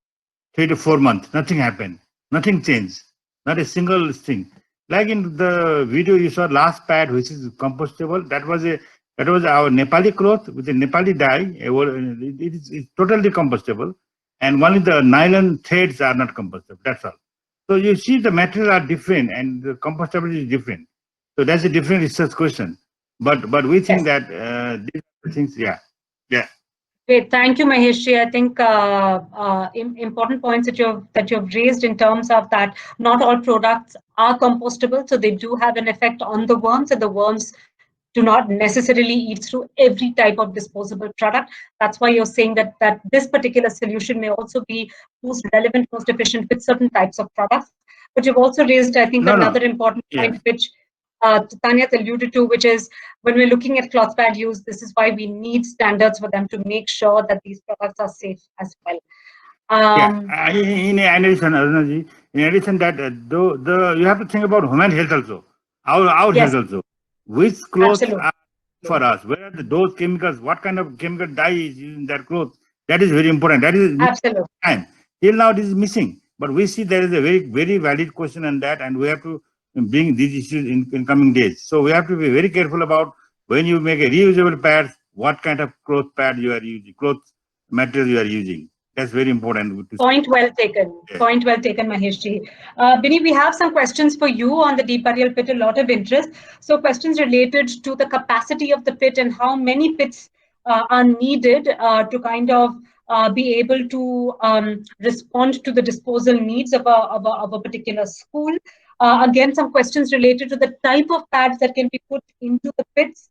Speaker 3: 3 to 4 months. Nothing happened. Nothing changed. Not a single thing. Like in the video you saw, last pad, which is compostable, that was our Nepali cloth with a Nepali dye. It's totally compostable, and only the nylon threads are not compostable. That's all. So you see, the materials are different, and the compostability is different. So that's a different research question. But we think that these things, yeah.
Speaker 1: Great, thank you, Maheshji. I think important points that you've raised in terms of that not all products are compostable, so they do have an effect on the worms, and the worms do not necessarily eat through every type of disposable product. That's why you're saying that this particular solution may also be most relevant, most efficient with certain types of products. But you've also raised, I think, another important point, which Tanya alluded to, which is when we're looking at cloth pad use, this is why we need standards for them to make sure that these products are safe as well.
Speaker 3: In addition, Arunaji, that you have to think about human health also, our health also. Which clothes are for us? Where are those chemicals? What kind of chemical dye is in that cloth? That is very important. That is
Speaker 1: absolutely
Speaker 3: time. Till now, this is missing. But we see there is a very, very valid question on that, and we have to bring these issues in coming days. So we have to be very careful about when you make a reusable pad, what kind of cloth pad you are using, cloth material you are using. That's very important.
Speaker 1: Point well taken. Yeah. Point well taken, Maheshji. Bini, we have some questions for you on the deep burial pit, a lot of interest. So questions related to the capacity of the pit and how many pits are needed to kind of be able to respond to the disposal needs of a particular school. Again, some questions related to the type of pads that can be put into the pits.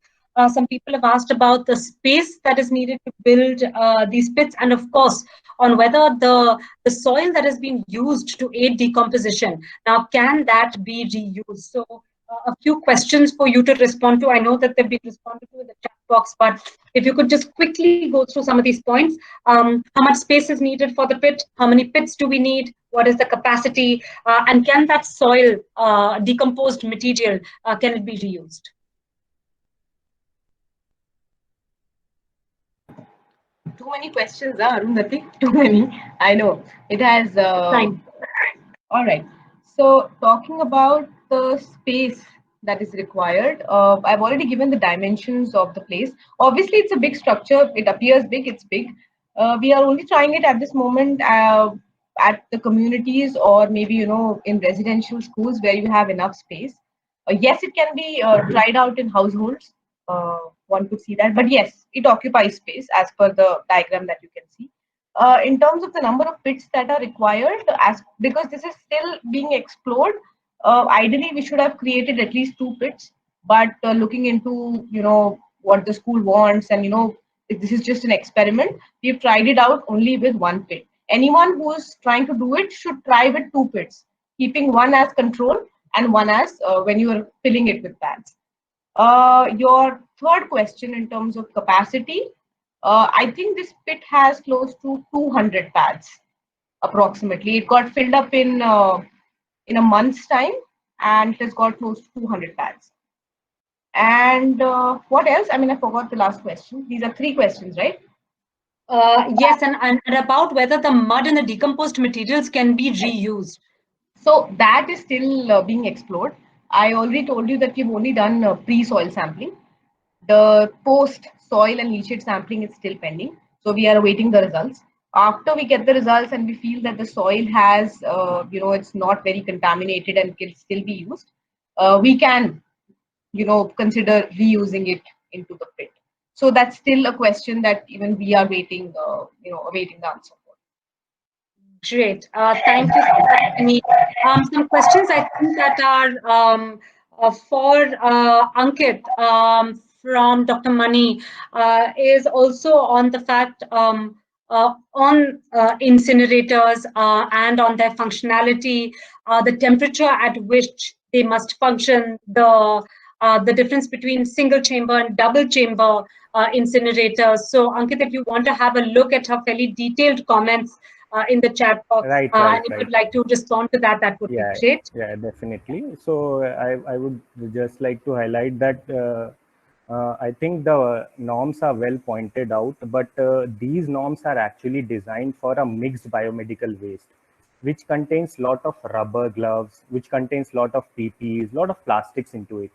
Speaker 1: Some people have asked about the space that is needed to build these pits, and of course, on whether the soil that has been used to aid decomposition, now can that be reused? So a few questions for you to respond to. I know that they've been responded to in the chat box, but if you could just quickly go through some of these points. How much space is needed for the pit? How many pits do we need? What is the capacity? And can that soil, decomposed material, can it be reused?
Speaker 2: Too many questions, Arundhati. Too many. I know. It has...
Speaker 1: Time.
Speaker 2: All right. So talking about the space that is required, I've already given the dimensions of the place. Obviously, it's a big structure. It appears big. It's big. We are only trying it at this moment at the communities or maybe, in residential schools where you have enough space. Yes, it can be tried out in households. One could see that, but yes, it occupies space as per the diagram that you can see. In terms of the number of pits that are required, because this is still being explored, ideally we should have created at least 2 pits. But looking into what the school wants, and if this is just an experiment, we've tried it out only with 1 pit. Anyone who is trying to do it should try with 2 pits, keeping one as control and one as when you are filling it with pads. Your third question in terms of capacity, I think this pit has close to 200 pads approximately. It got filled up in a month's time, and it has got close to 200 pads. And what else? I mean, I forgot the last question. These are 3 questions, right?
Speaker 1: Yes, and about whether the mud and the decomposed materials can be reused.
Speaker 2: So that is still being explored. I already told you that we've only done pre-soil sampling. The post-soil and leachate sampling is still pending. So we are awaiting the results. After we get the results and we feel that the soil has, it's not very contaminated and can still be used, we can, consider reusing it into the pit. So that's still a question that even we are waiting, awaiting the answer for.
Speaker 1: Great. Thank you so much, Bini. Some questions I think that are for Ankit from Dr. Mani is also on the fact on incinerators and on their functionality, the temperature at which they must function, the difference between single chamber and double chamber incinerators. So Ankit, if you want to have a look at her fairly detailed comments in the chat box, and if you'd like to respond to that, that would be great.
Speaker 5: Yeah, definitely. So I would just like to highlight that I think the norms are well pointed out, but these norms are actually designed for a mixed biomedical waste, which contains lot of rubber gloves, which contains lot of PPEs, lot of plastics into it.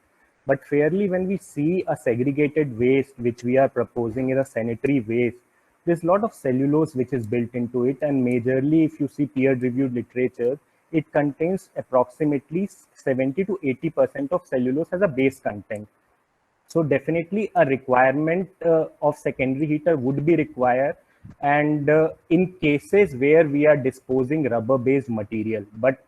Speaker 5: But fairly, when we see a segregated waste, which we are proposing is a sanitary waste, there's a lot of cellulose which is built into it, and majorly if you see peer-reviewed literature, it contains approximately 70 to 80% of cellulose as a base content. So definitely a requirement of secondary heater would be required, and in cases where we are disposing rubber-based material, but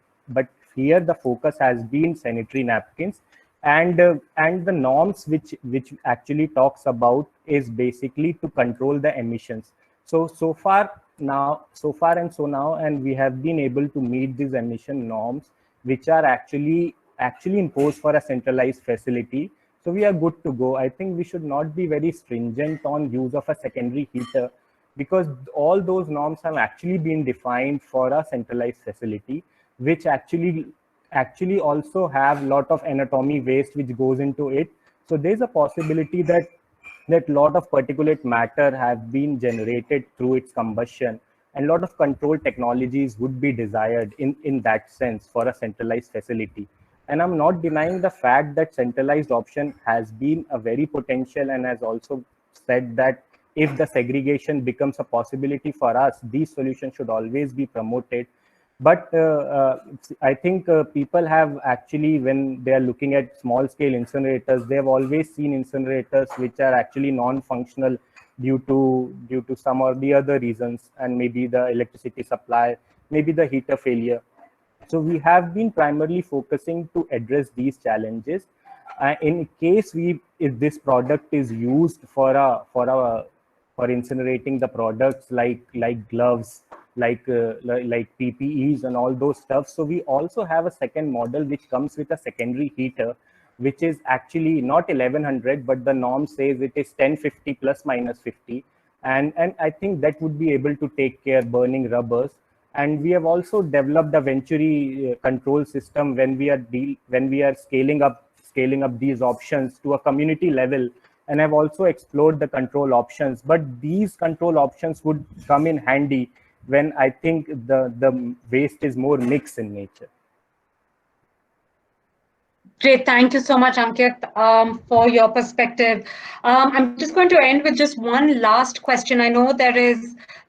Speaker 5: here the focus has been sanitary napkins, and the norms which actually talks about is basically to control the emissions. So far and we have been able to meet these emission norms, which are actually imposed for a centralized facility. So we are good to go. I think we should not be very stringent on use of a secondary heater, because all those norms have actually been defined for a centralized facility, which actually also have a lot of anatomy waste which goes into it. So there's a possibility that lot of particulate matter have been generated through its combustion, and a lot of control technologies would be desired in that sense for a centralized facility. And I'm not denying the fact that centralized option has been a very potential, and has also said that if the segregation becomes a possibility for us, these solutions should always be promoted. But I think people have actually, when they are looking at small scale incinerators, they have always seen incinerators which are actually non-functional due to some or the other reasons, and maybe the electricity supply, maybe the heater failure. So we have been primarily focusing to address these challenges. In case if this product is used for incinerating the products like gloves, like PPEs and all those stuff. So we also have a second model which comes with a secondary heater, which is actually not 1100, but the norm says it is 1050 plus minus 50. And I think that would be able to take care burning rubbers. And we have also developed a Venturi control system when we are scaling up these options to a community level. And I've also explored the control options, but these control options would come in handy when I think the waste is more mixed in nature.
Speaker 1: Great, thank you so much, Ankit, for your perspective. I'm just going to end with just one last question. I know there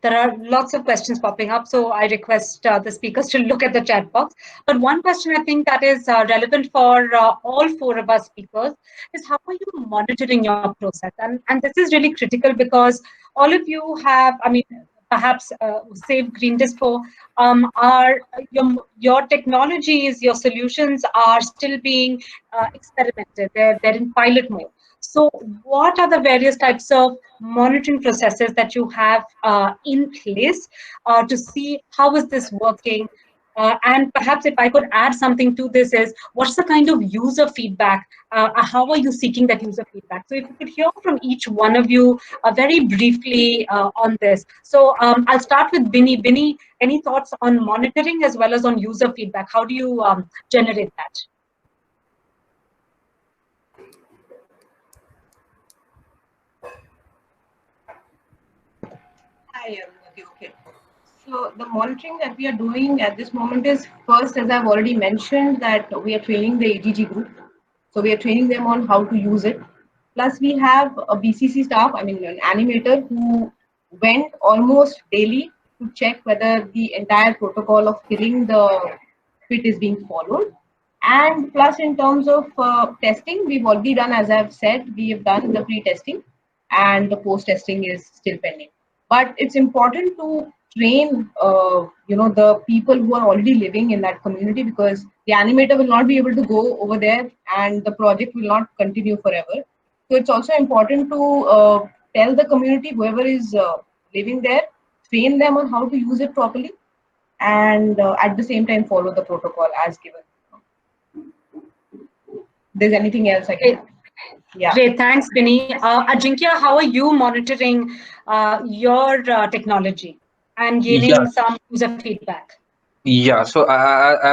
Speaker 1: are lots of questions popping up, so I request the speakers to look at the chat box. But one question I think that is relevant for all four of us speakers is, how are you monitoring your process? And this is really critical, because all of you have, perhaps save Green Dispo, are your technologies, your solutions are still being experimented. They're in pilot mode. So what are the various types of monitoring processes that you have in place to see how is this working? And perhaps if I could add something to this is, what's the kind of user feedback? How are you seeking that user feedback? So if you could hear from each one of you very briefly on this. So I'll start with Binny. Binny, any thoughts on monitoring as well as on user feedback? How do you generate that?
Speaker 2: Hi, okay. So the monitoring that we are doing at this moment is, first, as I've already mentioned, that we are training the AGG group. So we are training them on how to use it. Plus we have a BCC staff, an animator who went almost daily to check whether the entire protocol of filling the pit is being followed. And plus, in terms of testing, we've already done, as I've said, we have done the pre-testing, and the post-testing is still pending. But it's important to train the people who are already living in that community, because the animator will not be able to go over there and the project will not continue forever. So it's also important to tell the community, whoever is living there, train them on how to use it properly, and at the same time follow the protocol as given. There's anything else I can add? Yeah.
Speaker 1: Great, thanks, Vinny. Ajinkya, how are you monitoring your technology and gaining some user feedback?
Speaker 4: Yeah, so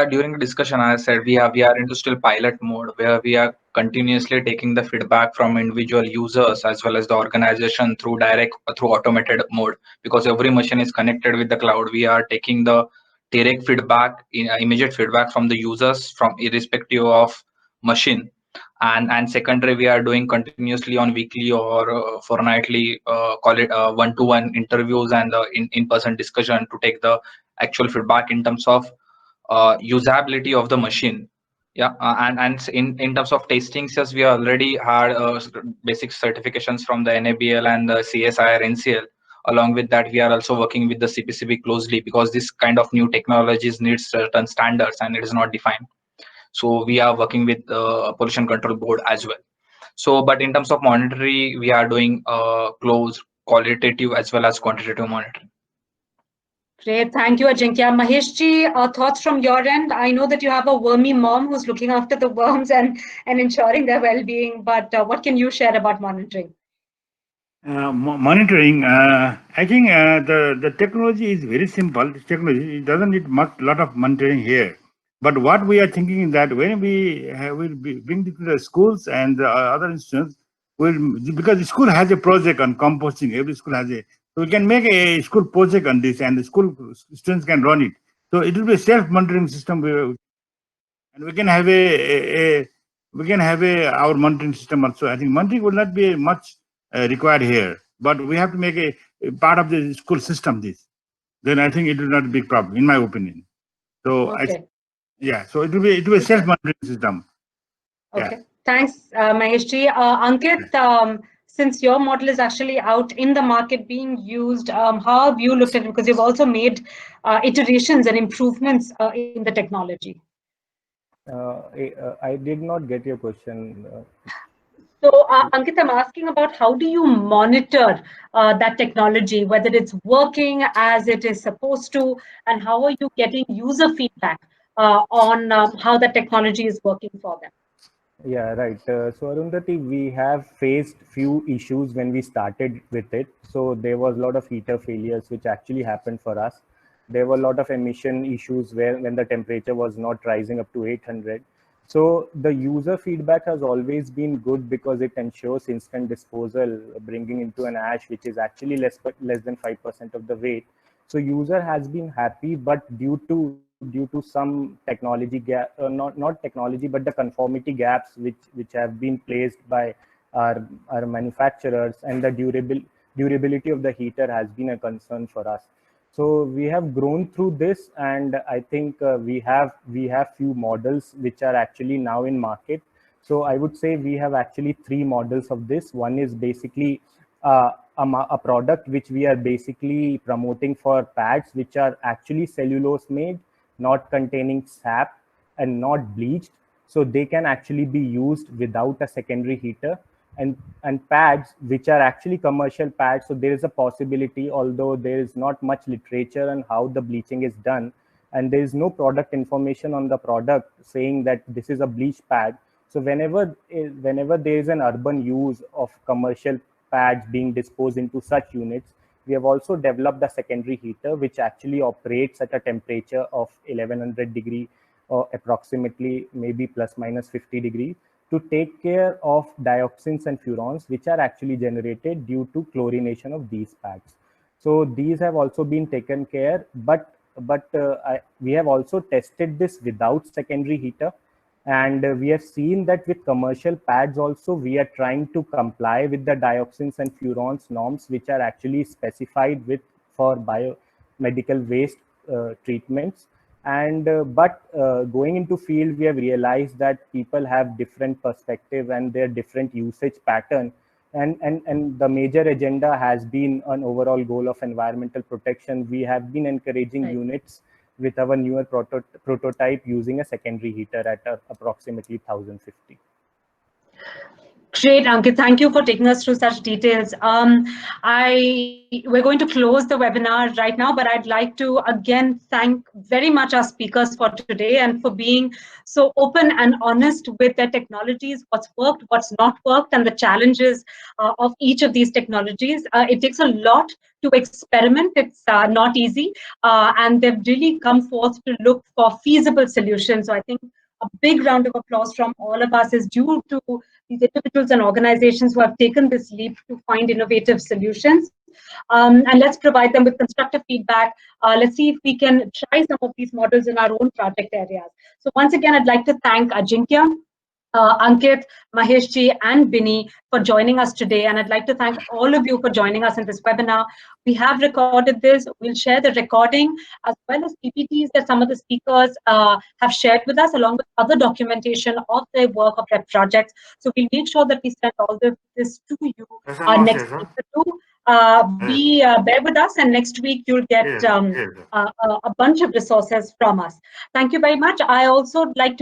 Speaker 4: during the discussion, I said we are into still pilot mode where we are continuously taking the feedback from individual users as well as the organization through automated mode, because every machine is connected with the cloud. We are taking the direct feedback, immediate feedback from the users from irrespective of machine, and secondary we are doing continuously on weekly or fortnightly call it one-to-one interviews and in-person discussion to take the actual feedback in terms of usability of the machine. Yeah, and in terms of testing, yes, we already had basic certifications from the NABL and the CSIR NCL. Along with that, we are also working with the CPCB closely, because this kind of new technologies needs certain standards and it is not defined. So we are working with the pollution control board as well. So, but in terms of monitoring, we are doing close qualitative as well as quantitative monitoring.
Speaker 1: Great, thank you, Ajinkya. Maheshji, thoughts from your end? I know that you have a wormy mom who's looking after the worms and ensuring their well-being, but what can you share about monitoring?
Speaker 3: Monitoring, I think the technology is very simple. This technology, it doesn't need lot of monitoring here. But what we are thinking is that when we will bring it to the schools and the other institutions, because the school has a project on composting. Every school has a, so we can make a school project on this, and the school students can run it. So it will be a self-monitoring system, and we can have our monitoring system also. I think monitoring will not be much required here, but we have to make a part of the school system this. Then I think it will not be a big problem, in my opinion. So
Speaker 1: Okay.
Speaker 3: so it will be a self-monitoring system.
Speaker 1: Okay,
Speaker 3: Yeah.
Speaker 1: thanks, Maheshji. Ankit, since your model is actually out in the market being used, how have you looked at it? Because you've also made iterations and improvements in the technology.
Speaker 5: I did not get your question.
Speaker 1: So, Ankit, I'm asking about how do you monitor that technology, whether it's working as it is supposed to, and how are you getting user feedback on how the technology is working for them?
Speaker 5: Yeah, right. So Arundhati, we have faced few issues when we started with it. So there was a lot of heater failures, which actually happened for us. There were a lot of emission issues when the temperature was not rising up to 800. So the user feedback has always been good because it ensures instant disposal, bringing into an ash, which is actually less than 5% of the weight. So user has been happy, but due to some technology gap, not technology, but the conformity gaps which have been placed by our manufacturers, and the durability of the heater has been a concern for us. So we have grown through this, and I think we have few models which are actually now in market. So I would say we have actually 3 models of this. One is basically a product which we are basically promoting for pads, which are actually cellulose made, not containing sap and not bleached, so they can actually be used without a secondary heater. And pads which are actually commercial pads, so there is a possibility, although there is not much literature on how the bleaching is done, and there is no product information on the product saying that this is a bleach pad. So whenever there is an urban use of commercial pads being disposed into such units, we have also developed the secondary heater, which actually operates at a temperature of 1100 degree, or approximately maybe plus minus 50 degree, to take care of dioxins and furans, which are actually generated due to chlorination of these pads. So these have also been taken care, but we have also tested this without secondary heater. And we have seen that with commercial pads also, we are trying to comply with the dioxins and furans norms, which are actually specified for biomedical waste treatments. And but going into field, we have realized that people have different perspective and their different usage pattern. And the major agenda has been an overall goal of environmental protection. We have been encouraging units with our newer prototype using a secondary heater at approximately 1050.
Speaker 1: Great, Ankit. Thank you for taking us through such details. We're going to close the webinar right now, but I'd like to again thank very much our speakers for today and for being so open and honest with their technologies, what's worked, what's not worked, and the challenges of each of these technologies. It takes a lot to experiment. It's not easy, and they've really come forth to look for feasible solutions. So I think a big round of applause from all of us is due to these individuals and organizations who have taken this leap to find innovative solutions. And let's provide them with constructive feedback. Let's see if we can try some of these models in our own project areas. So once again, I'd like to thank Ajinkya, Ankit, Maheshji, and Binny for joining us today. And I'd like to thank all of you for joining us in this webinar. We have recorded this. We'll share the recording as well as PPTs that some of the speakers have shared with us, along with other documentation of their work, of their projects. So we'll make sure that we send all this to you next week. Bear with us, and next week you'll get a bunch of resources from us. Thank you very much. I also like to